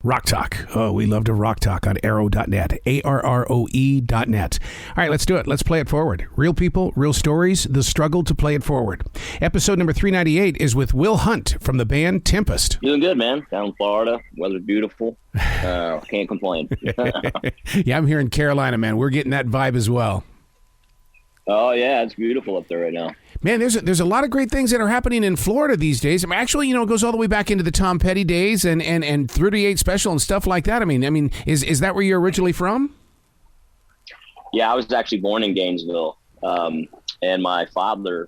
Rock Talk. Oh, we love to rock talk on arrow.net, ARROE.net. All right, let's do it. Let's play it forward. Real people, real stories, the struggle to play it forward. Episode number 398 is with Will Hunt from the band Tempest. Doing good, man. Down in Florida. Weather's beautiful. Can't complain. Yeah, I'm here in Carolina, man. We're getting that vibe as well. Oh, yeah. It's beautiful up there right now. Man, there's a lot of great things that are happening in Florida these days. I mean, actually, it goes all the way back into the Tom Petty days and 38 Special and stuff like that. I mean, is that where you're originally from? Yeah, I was actually born in Gainesville, and my father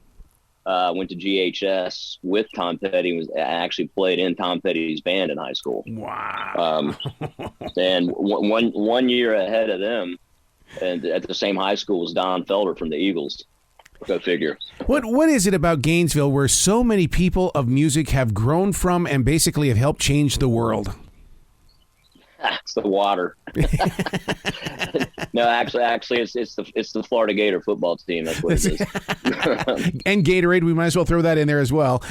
went to GHS with Tom Petty. Was actually played in Tom Petty's band in high school. Wow! And one year ahead of them, and at the same high school was Don Felder from the Eagles. Go figure. What is it about Gainesville where so many people of music have grown from and basically have helped change the world? It's the water. No, actually, it's the Florida Gator football team. That's what it is. And Gatorade, we might as well throw that in there as well.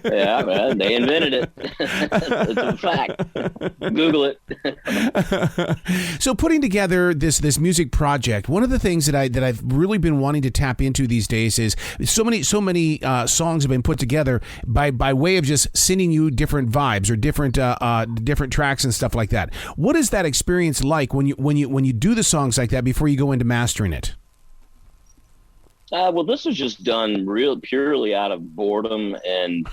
Yeah, man, they invented it. It's a fact. Google it. So, putting together this music project, one of the things that I've really been wanting to tap into these days is so many songs have been put together by way of just sending you different vibes or different tracks and stuff like that. What is that experience like when you do the songs like that before you go into mastering it? Well, this was just done purely out of boredom and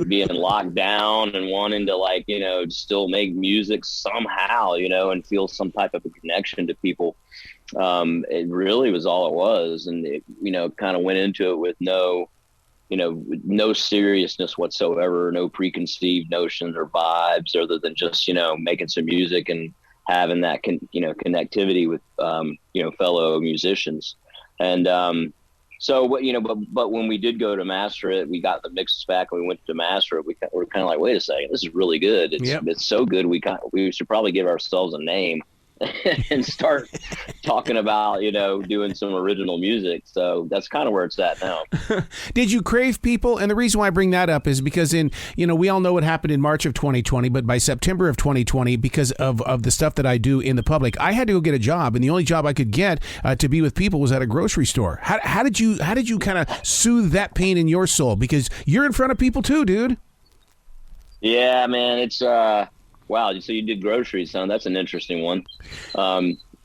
being locked down and wanting to still make music somehow, and feel some type of a connection to people. It really was all it was. And it, kind of went into it with no seriousness whatsoever, no preconceived notions or vibes other than just, making some music and having that, connectivity with, fellow musicians. And, but when we did go to master it, we got the mixes back and we went to master it. We were kind of like, wait a second, this is really good. It's so good. We should probably give ourselves a name and start talking about, doing some original music. So that's kind of where it's at now. Did you crave people? And the reason why I bring that up is because we all know what happened in March of 2020, but by September of 2020, because of the stuff that I do in the public, I had to go get a job. And the only job I could get to be with people was at a grocery store. How did you kind of soothe that pain in your soul? Because you're in front of people too, dude. Yeah, man. It's, wow, so you did groceries, son. That's an interesting one.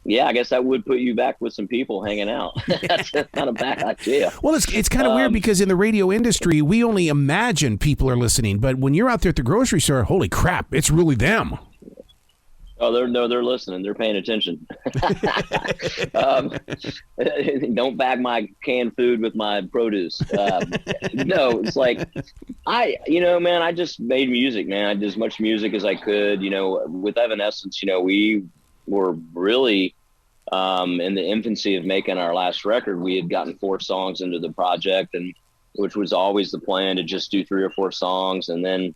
Yeah, I guess that would put you back with some people hanging out. That's kind of back idea. Well, it's kind of weird because in the radio industry, we only imagine people are listening. But when you're out there at the grocery store, holy crap, it's really them. Oh, they're listening. They're paying attention. Don't bag my canned food with my produce. No, it's like man, I just made music, man. I did as much music as I could. With Evanescence, we were really in the infancy of making our last record. We had gotten 4 songs into the project, and which was always the plan to just do 3 or 4 songs, and then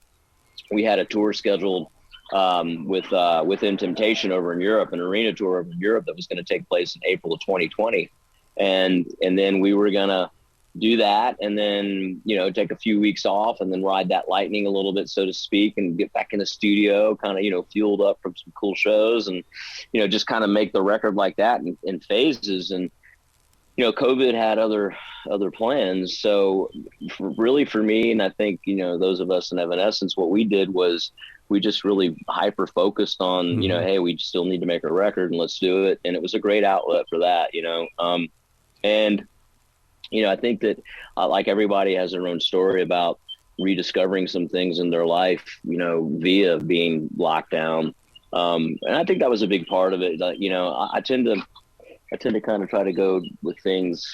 we had a tour scheduled within Temptation over in Europe, an arena tour over in Europe that was going to take place in April of 2020. And then we were going to do that and then, take a few weeks off and then ride that lightning a little bit, so to speak, and get back in the studio, kind of, fueled up from some cool shows and, just kind of make the record like that in phases. And, COVID had other plans. So for me, and I think, those of us in Evanescence, what we did was we just really hyper focused on, hey, we still need to make a record and let's do it. And it was a great outlet for that, and, I think that like everybody has their own story about rediscovering some things in their life, via being locked down. And I think that was a big part of it. I tend to kind of try to go with things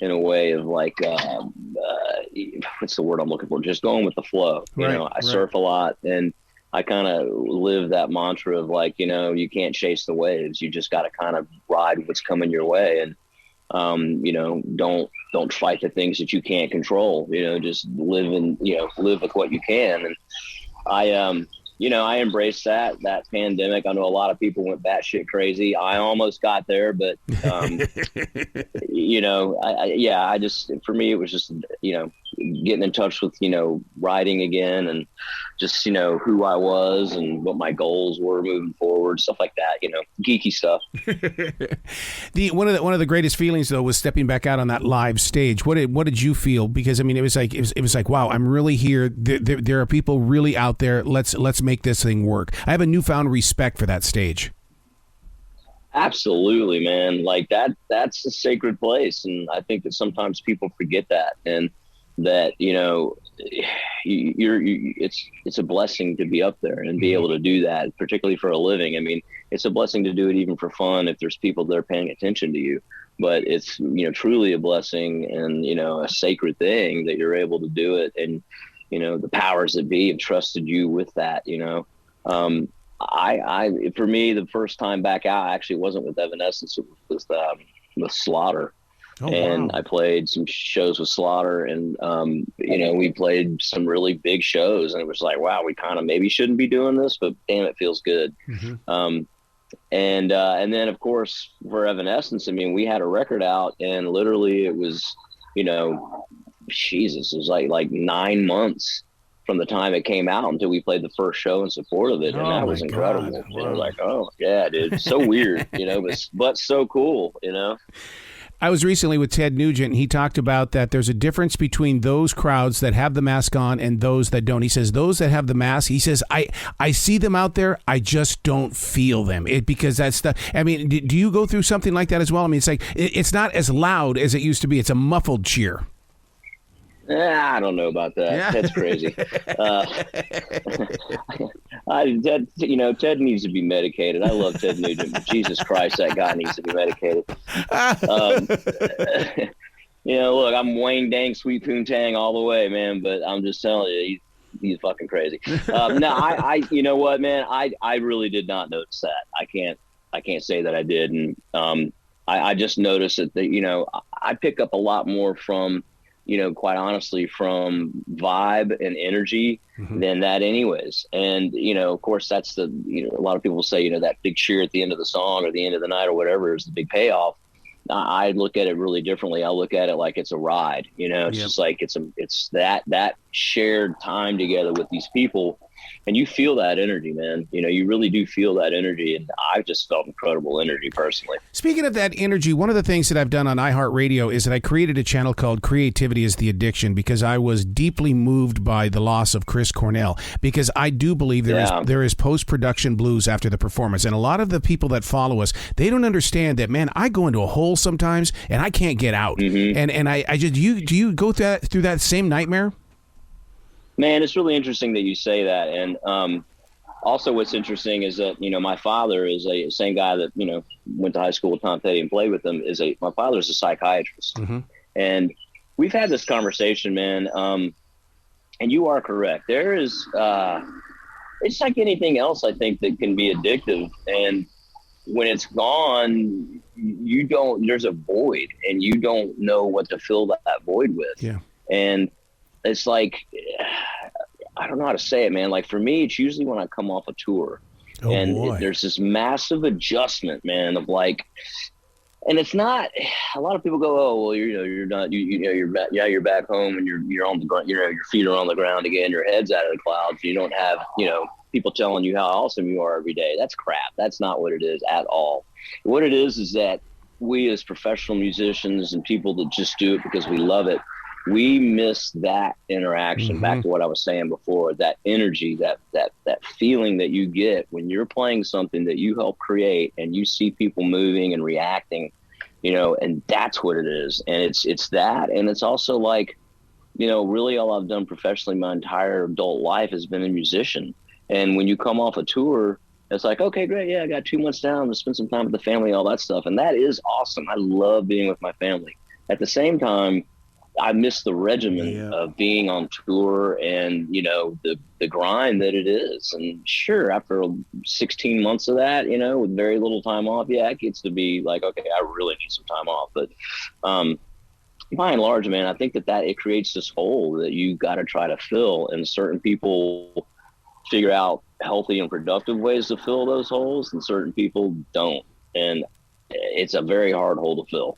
in a way of like, what's the word I'm looking for? Just going with the flow. I surf a lot, and I kind of live that mantra of like, you can't chase the waves. You just got to kind of ride what's coming your way. And, don't fight the things that you can't control, just live with what you can. And I embraced that pandemic. I know a lot of people went batshit crazy. I almost got there, but, I just, for me, it was just, getting in touch with, writing again, and just, who I was and what my goals were moving forward, stuff like that, geeky stuff. One of the greatest feelings though was stepping back out on that live stage. What did you feel? Because I mean, it was like, wow, I'm really here. There are people really out there. Let's make this thing work. I have a newfound respect for that stage. Absolutely, man. Like that's a sacred place. And I think that sometimes people forget that, and that, it's a blessing to be up there and be able to do that, particularly for a living. I mean, it's a blessing to do it even for fun if there's people that are paying attention to you, but it's, truly a blessing and, a sacred thing that you're able to do it. And, the powers that be have trusted you with that, for me, the first time back out actually wasn't with Evanescence. It was with Slaughter. Oh, and wow. I played some shows with Slaughter, and, we played some really big shows, and it was like, wow, we kind of maybe shouldn't be doing this, but damn, it feels good. Mm-hmm. And then of course for Evanescence, I mean, we had a record out, and literally it was, Jesus, it was like 9 months from the time it came out until we played the first show in support of it. And that was incredible. Wow. I was like, oh yeah, dude, so weird, but so cool, I was recently with Ted Nugent, and he talked about that there's a difference between those crowds that have the mask on and those that don't. He says those that have the mask, he says, I see them out there, I just don't feel them. Because that's I mean, do you go through something like that as well? I mean, it's like, it's not as loud as it used to be. It's a muffled cheer. I don't know about that. Yeah. That's crazy. Ted needs to be medicated. I love Ted Nugent, but Jesus Christ, that guy needs to be medicated. Look, I'm Wayne Dang Sweet Poontang all the way, man, but I'm just telling you, he's fucking crazy. No, you know what, man, I really did not notice that. I can't say that I did. And I just noticed that, I pick up a lot more from, quite honestly, from vibe and energy than that anyways. And, of course, that's a lot of people say, that big cheer at the end of the song or the end of the night or whatever is the big payoff. I look at it really differently. I look at it like it's a ride, it's just like, it's that shared time together with these people. And you feel that energy, man. You really do feel that energy. And I've just felt incredible energy personally. Speaking of that energy, one of the things that I've done on iHeartRadio is that I created a channel called Creativity is the Addiction, because I was deeply moved by the loss of Chris Cornell, because I do believe there is post-production blues after the performance. And a lot of the people that follow us, they don't understand that, man, I go into a hole sometimes and I can't get out. Mm-hmm. And I just, do you go through that same nightmare? Man, it's really interesting that you say that. And also what's interesting is that, my father is the same guy that, went to high school with Tom Petty and played with him. My father's a psychiatrist. Mm-hmm. And we've had this conversation, man. And you are correct. There is, it's like anything else, I think, that can be addictive. And when it's gone, there's a void, and you don't know what to fill that void with. Yeah. And it's like, I don't know how to say it, man. Like for me, it's usually when I come off a tour, there's this massive adjustment, man, of like, and it's not, a lot of people go, oh, well, you're not, you're back home and you're on the ground, your feet are on the ground again, your head's out of the clouds. You don't have, people telling you how awesome you are every day. That's crap. That's not what it is at all. What it is that we as professional musicians and people that just do it because we love it, we miss that interaction. Mm-hmm. Back to what I was saying before, that energy, that feeling that you get when you're playing something that you help create and you see people moving and reacting, and that's what it is. And it's that. And it's also like, really all I've done professionally my entire adult life has been a musician. And when you come off a tour, it's like, okay, great. Yeah, I got 2 months down to spend some time with the family, all that stuff. And that is awesome. I love being with my family. At the same time, I miss the regimen of being on tour and, the grind that it is. And sure, after 16 months of that, with very little time off, it gets to be like, okay, I really need some time off. But by and large, man, I think that it creates this hole that you got to try to fill. And certain people figure out healthy and productive ways to fill those holes, and certain people don't. And it's a very hard hole to fill.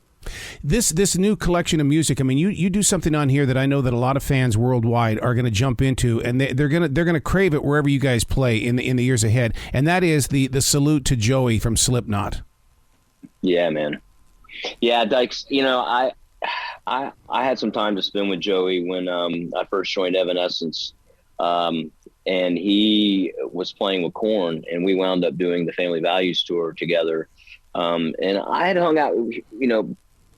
This new collection of music, I mean, you do something on here that I know that a lot of fans worldwide are going to jump into, and they're gonna crave it wherever you guys play in the years ahead, and that is the salute to Joey from Slipknot. Yeah, man. Yeah, like, you know, I had some time to spend with Joey when I first joined Evanescence, and he was playing with Korn, and we wound up doing the Family Values tour together. And I had hung out, you know,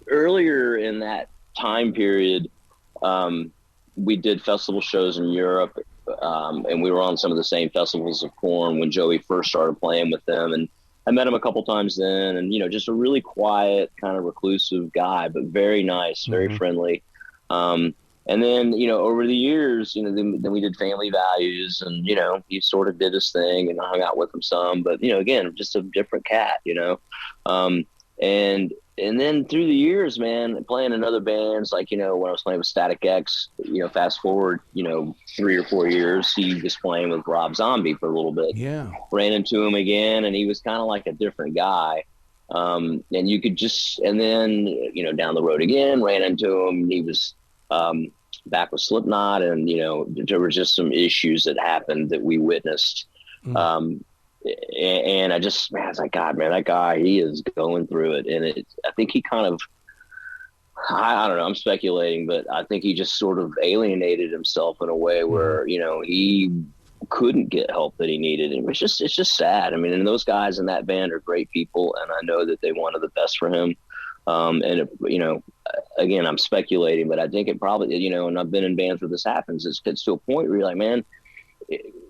earlier in that time period. We did festival shows in Europe, and we were on some of the same festivals of Korn when Joey first started playing with them. And I met him a couple times then, and, you know, just a really quiet, kind of reclusive guy, but very nice, very friendly. And then, you know, over the years, you know, then we did Family Values, and, you know, he sort of did his thing, and I hung out with him some, but, you know, again, just a different cat, you know. And then through the years, man, playing in other bands, like, you know, when I was playing with Static X, you know, fast forward, you know, 3 or 4 years, he was playing with Rob Zombie for a little bit. Yeah. Ran into him again, and he was kind of like a different guy. And you could just, and then, you know, down the road again, ran into him. He was back with Slipknot, and, you know, there were just some issues that happened that we witnessed. And I just, man, I was like, God, man, that guy, he is going through it. And I think he kind of, I don't know, I'm speculating, but I think he just sort of alienated himself in a way where, you know, he couldn't get help that he needed. And it's just sad. I mean, and those guys in that band are great people, and I know that they wanted the best for him. You know, again, I'm speculating, but I think it probably, you know, and I've been in bands where this happens, it gets to a point where you're like, man,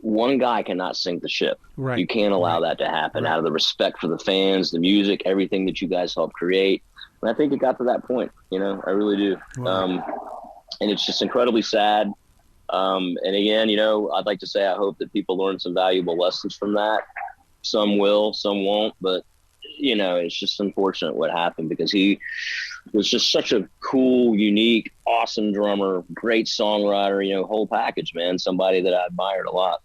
one guy cannot sink the ship. Right. You can't allow that to happen out of the respect for the fans, the music, everything that you guys helped create. And I think it got to that point, you know, I really do. And it's just incredibly sad. And again, you know, I'd like to say, I hope that people learn some valuable lessons from that. Some will, some won't, but, you know, it's just unfortunate what happened, because he was just such a cool, unique, awesome drummer, great songwriter, you know, whole package, man. Somebody that I admired a lot.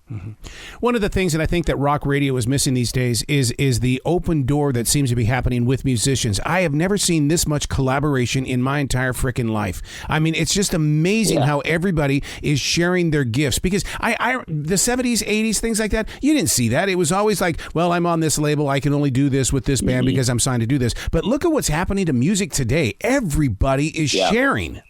One of the things that I think that rock radio is missing these days is the open door that seems to be happening with musicians. I have never seen this much collaboration in my entire frickin' life. I mean, it's just amazing how everybody is sharing their gifts, because the 70s, 80s, things like that, you didn't see that. It was always like, well, I'm on this label, I can only do this with this band because I'm signed to do this. But look at what's happening to music today. Everybody is sharing.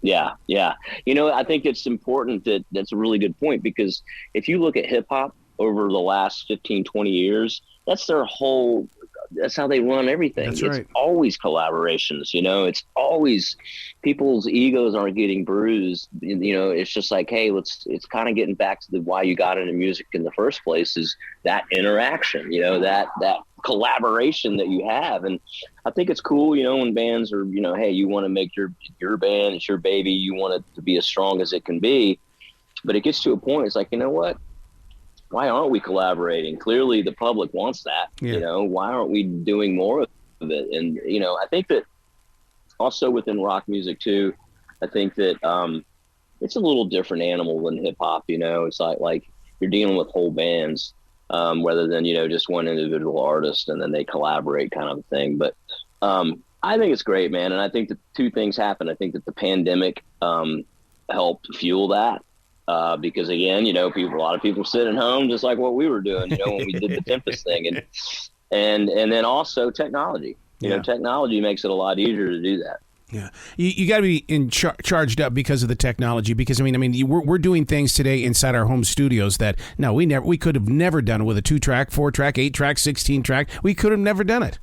Yeah. You know, I think it's important that's a really good point, because if you look at hip hop over the last 15, 20 years, that's how they run everything. It's always collaborations, you know, it's always people's egos aren't getting bruised. You know, it's just like, hey, it's kind of getting back to why you got into music in the first place, is that interaction, you know, that collaboration that you have. And I think it's cool, you know, when bands are, you know, hey, you want to make your band, it's your baby, you want it to be as strong as it can be. But it gets to a point, it's like, you know what? Why aren't we collaborating? Clearly the public wants that, you know, why aren't we doing more of it? And, you know, I think that also within rock music too, I think that it's a little different animal than hip hop, you know, it's like you're dealing with whole bands, rather than, you know, just one individual artist and then they collaborate kind of a thing. But I think it's great, man. And I think that two things happened. I think that the pandemic helped fuel that. Because again, you know, a lot of people sitting home just like what we were doing, you know, when we did the Tempest thing, and then also technology, you know, technology makes it a lot easier to do that. Yeah, you got to be charged up because of the technology. Because I mean, we're doing things today inside our home studios that we could have never done with a 2-track, 4-track, 8-track, 16-track. We could have never done it.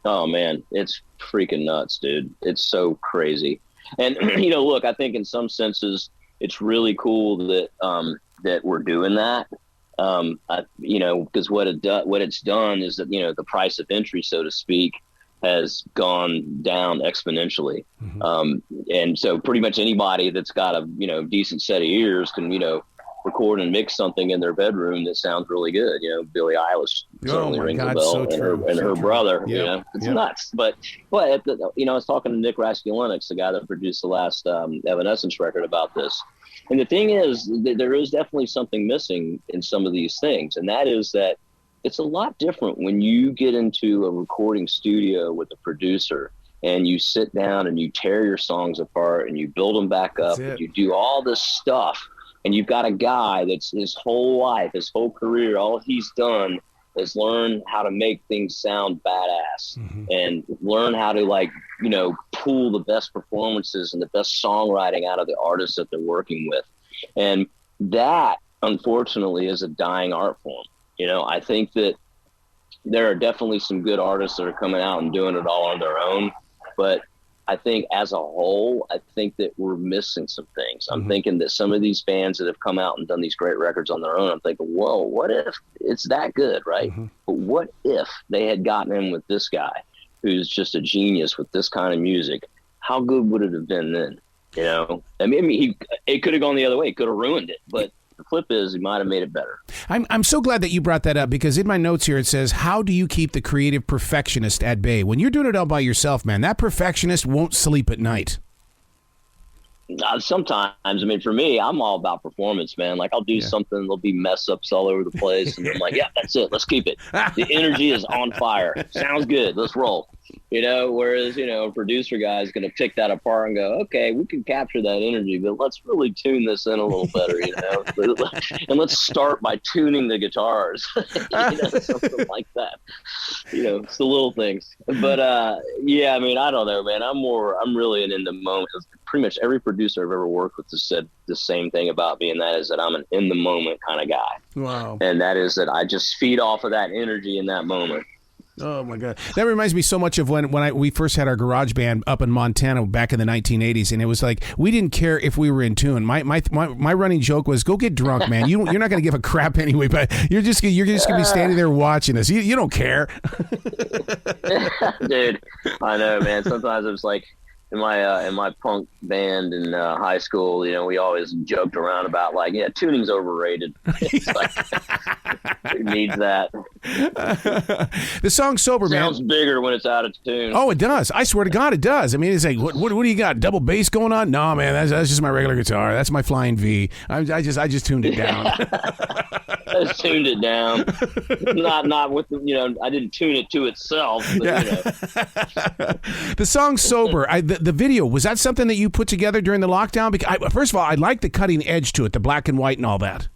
Oh man, it's freaking nuts, dude. It's so crazy. And you know, look, I think in some senses, it's really cool that we're doing that. You know, because what it's done is that, you know, the price of entry, so to speak, has gone down exponentially. And so pretty much anybody that's got a, you know, decent set of ears can, you know, record and mix something in their bedroom that sounds really good. You know, Billie Eilish certainly rings a bell, and her brother. You know, it's nuts. But you know, I was talking to Nick Raskulinix, the guy that produced the last Evanescence record, about this. And the thing is, there is definitely something missing in some of these things, and that is that it's a lot different when you get into a recording studio with a producer and you sit down and you tear your songs apart and you build them back up and you do all this stuff. And you've got a guy that's his whole life, his whole career, all he's done is learn how to make things sound badass and learn how to, like, you know, pull the best performances and the best songwriting out of the artists that they're working with. And that, unfortunately, is a dying art form. You know, I think that there are definitely some good artists that are coming out and doing it all on their own. But I think as a whole, I think that we're missing some things. I'm thinking that some of these bands that have come out and done these great records on their own, I'm thinking, whoa, what if it's that good, right? But what if they had gotten in with this guy who's just a genius with this kind of music? How good would it have been then? You know, I mean, it could have gone the other way. It could have ruined it. But the flip is, he might have made it better. I'm so glad that you brought that up, because in my notes here it says, how do you keep the creative perfectionist at bay? When you're doing it all by yourself, man, that perfectionist won't sleep at night. Sometimes, I mean, for me, I'm all about performance, man. Like, I'll do something, there'll be mess ups all over the place, and I'm like, yeah, that's it. Let's keep it. The energy is on fire. Sounds good. Let's roll. You know, whereas, you know, a producer guy is going to pick that apart and go, okay, we can capture that energy, but let's really tune this in a little better, you know, and let's start by tuning the guitars, you know, something like that. You know, it's the little things. But, yeah, I mean, I don't know, man. I'm really in the moment. Pretty much every producer I've ever worked with has said the same thing about me, and that is that I'm an in the moment kind of guy. Wow. And that is that I just feed off of that energy in that moment. Oh my God, that reminds me so much of when we first had our garage band up in Montana back in the 1980s, and it was like we didn't care if we were in tune. My running joke was, go get drunk, man. You're not going to give a crap anyway, but you're just going to be standing there watching us. You don't care. Dude, I know, man. Sometimes it's like, in my punk band in high school, you know, we always joked around about, like, yeah, tuning's overrated. It's like, it needs that. The song "Sober," man, sounds bigger when it's out of tune. Oh, it does. I swear to God, it does. I mean, it's like, what do you got? Double bass going on? No, man, that's just my regular guitar. That's my Flying V. I just tuned it down. I just tuned it down. Not with the, you know, I didn't tune it to itself. But, yeah. You know. The song "Sober," the video, was that something that you put together during the lockdown? Because first of all, I like the cutting edge to it, the black and white and all that.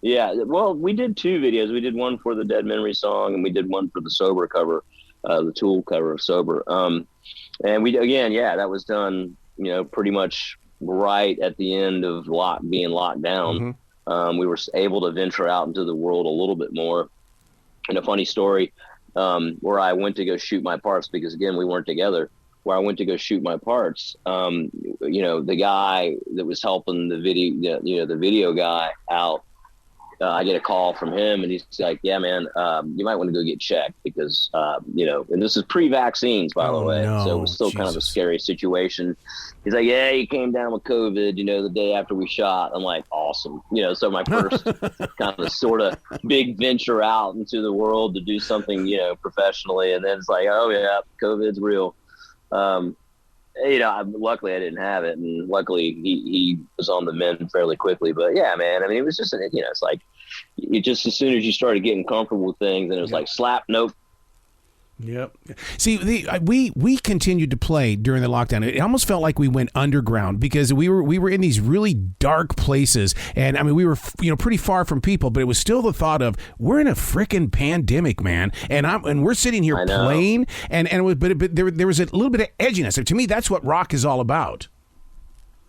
Yeah, well, we did two videos. We did one for the Dead Memory song, and we did one for the Sober cover, the Tool cover of Sober. And we, again, yeah, that was done, you know, pretty much right at the end of being locked down. We were able to venture out into the world a little bit more. And a funny story, where I went to go shoot my parts, because again, we weren't together, where I went to go shoot my parts. You know, the guy that was helping the video guy out, I get a call from him, and he's like, yeah, man, you might want to go get checked, because, you know, and this is pre-vaccines, by the way. No. So it was still kind of a scary situation. He's like, yeah, he came down with COVID, you know, the day after we shot. I'm like, awesome. You know, so my first kind of sort of big venture out into the world to do something, you know, professionally. And then it's like, oh yeah, COVID's real. You know, luckily I didn't have it, and luckily he was on the mend fairly quickly. But yeah, man, I mean, it was just, you know, it's like, it just, as soon as you started getting comfortable with things, and it was like, slap, nope. Yep. See, we continued to play during the lockdown. It almost felt like we went underground, because we were in these really dark places, and I mean, we were, you know, pretty far from people, but it was still the thought of, we're in a freaking pandemic, man, and we're sitting here playing, but there was a little bit of edginess. To me, that's what rock is all about.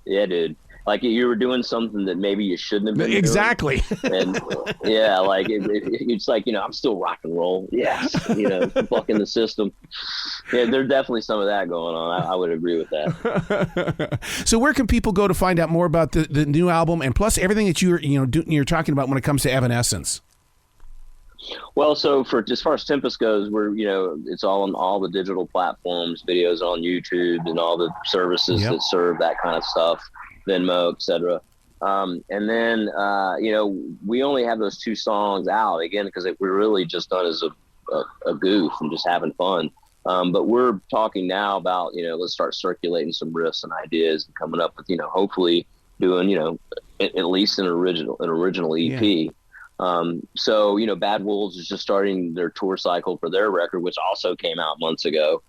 Yeah, dude. Like, you were doing something that maybe you shouldn't have been exactly doing. And yeah, like it's like, you know, I'm still rock and roll. Yes, you know, fucking the system. Yeah, there's definitely some of that going on. I would agree with that. So where can people go to find out more about the new album, and plus everything that you're talking about when it comes to Evanescence? Well, so as far as Tempest goes, we're, you know, it's all on all the digital platforms, videos on YouTube and all the services that serve that kind of stuff. Venmo, etc. And then, you know, we only have those two songs out, again, because we're really just done as a goof and just having fun. But we're talking now about, you know, let's start circulating some riffs and ideas and coming up with, you know, hopefully doing, you know, at least an original EP. So, Bad Wolves is just starting their tour cycle for their record, which also came out months ago.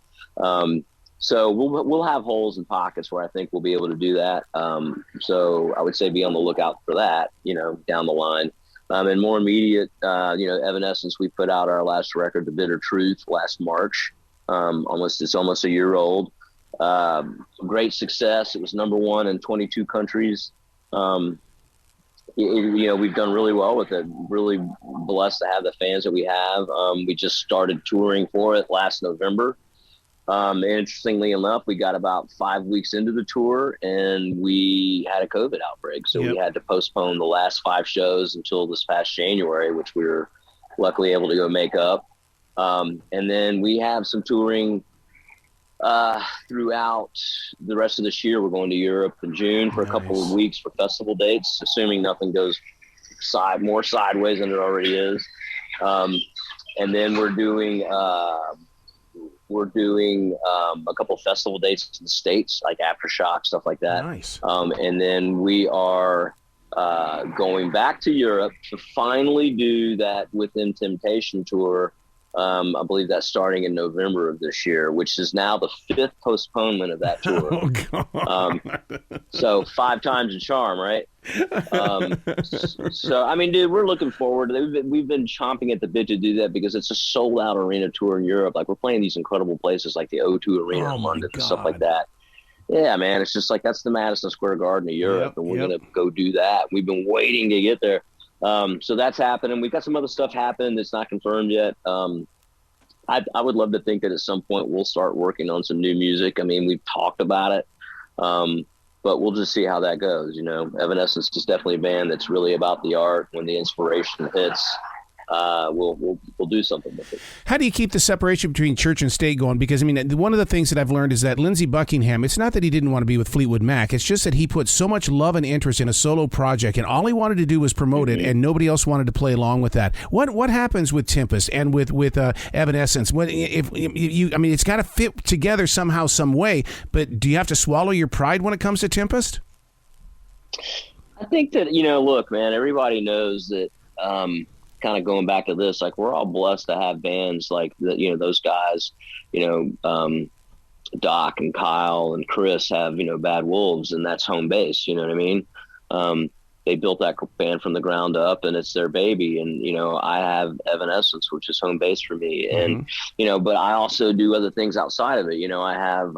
So we'll have holes and pockets where I think we'll be able to do that. So I would say be on the lookout for that, down the line. And more immediate, Evanescence, we put out our last record, The Bitter Truth, last March. It's almost a year old. Great success. It was number one in 22 countries. We've done really well with it. Really blessed to have the fans that we have. We just started touring for it last November. Interestingly enough, we got about 5 weeks into the tour and we had a COVID outbreak. So we had to postpone the last 5 shows until this past January, which we were luckily able to go make up. And then we have some touring throughout the rest of this year. We're going to Europe in June for a couple of weeks for festival dates, assuming nothing goes more sideways than it already is. And then we're doing a couple of festival dates in the States, like Aftershock, stuff like that. Nice. And then we are going back to Europe to finally do that Within Temptation tour. I believe that's starting in November of this year, which is now the 5th postponement of that tour. Oh, God. So 5 times a charm, right? So, I mean, dude, we're looking forward to it. We've been chomping at the bit to do that because it's a sold-out arena tour in Europe. Like, we're playing these incredible places like the O2 Arena in London and stuff like that. Yeah, man, it's just like that's the Madison Square Garden of Europe, and we're going to go do that. We've been waiting to get there. So that's happening. We've got some other stuff happening that's not confirmed yet. I would love to think that at some point we'll start working on some new music. I mean, we've talked about it, but we'll just see how that goes. Evanescence is definitely a band that's really about the art. When the inspiration hits, we'll do something with it. How do you keep the separation between church and state going? Because, I mean, one of the things that I've learned is that Lindsey Buckingham, it's not that he didn't want to be with Fleetwood Mac. It's just that he put so much love and interest in a solo project, and all he wanted to do was promote it, and nobody else wanted to play along with that. What happens with Tempest and with Evanescence? It's got to fit together somehow, some way, but do you have to swallow your pride when it comes to Tempest? I think that, look, man, everybody knows that kind of going back to this, like we're all blessed to have bands like those guys, Doc and Kyle and Chris have, Bad Wolves, and that's home base. You know what I mean? They built that band from the ground up and it's their baby. And, I have Evanescence, which is home base for me. And, but I also do other things outside of it. I have,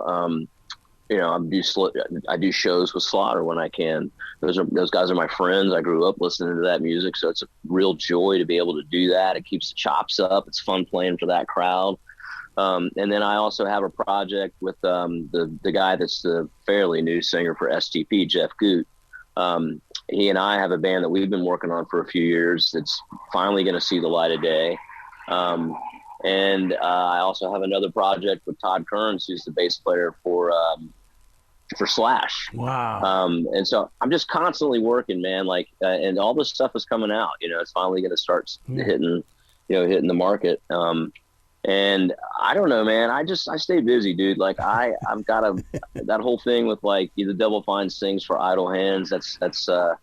I do shows with Slaughter when I can. Those guys are my friends. I grew up listening to that music, so it's a real joy to be able to do that. It keeps the chops up. It's fun playing for that crowd. And then I also have a project with the guy that's the fairly new singer for STP, Jeff Goot. He and I have a band that we've been working on for a few years that's finally going to see the light of day. And I also have another project with Todd Kearns, who's the bass player for Slash. Wow. And so I'm just constantly working, man. Like, and all this stuff is coming out. It's finally going to start hitting the market. And I don't know, man. I stay busy, dude. Like I've got that whole thing with like the devil finds things for idle hands. That's it's a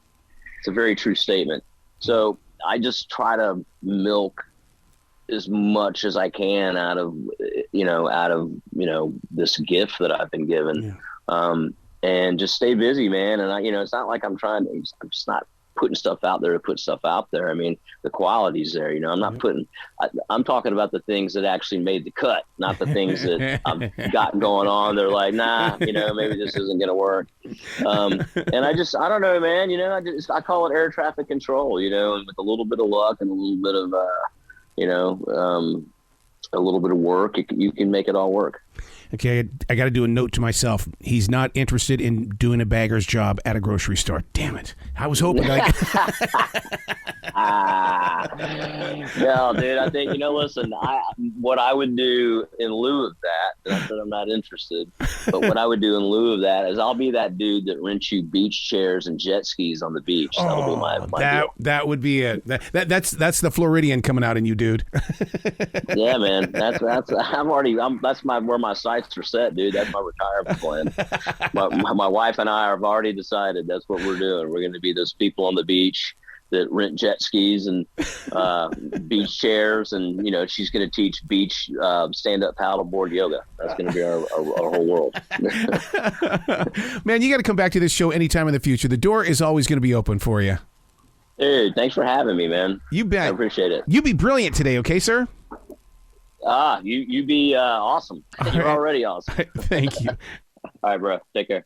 very true statement. So I just try to milk as much as I can out of this gift that I've been given, and just stay busy, man. And it's not like I'm just not putting stuff out there to put stuff out there. I mean, the quality's there, I'm not I'm talking about the things that actually made the cut, not the things that I've got going on. They're like, nah, maybe this isn't going to work. And I don't know, man, I call it air traffic control, and with a little bit of luck and a little bit of, a little bit of work, you can make it all work. Okay, I got to do a note to myself. He's not interested in doing a bagger's job at a grocery store. Damn it. I was hoping no, dude, I think, listen, what I would do in lieu of that, not that I'm not interested, but what I would do in lieu of that is I'll be that dude that rents you beach chairs and jet skis on the beach. That'll be my deal. That would be it. That's the Floridian coming out in you, dude. Yeah, man. That's where my sights are set, dude. That's my retirement plan. My wife and I have already decided that's what we're doing. We're going to be those people on the beach, that rent jet skis and beach chairs, and she's going to teach beach stand-up paddleboard yoga. That's going to be our whole world. Man, you got to come back to this show anytime in the future. The door is always going to be open for you. Dude, thanks for having me, man. You bet. I appreciate it. You be brilliant today, okay, sir? You be awesome. You're already awesome. Thank you. All right, bro. Take care.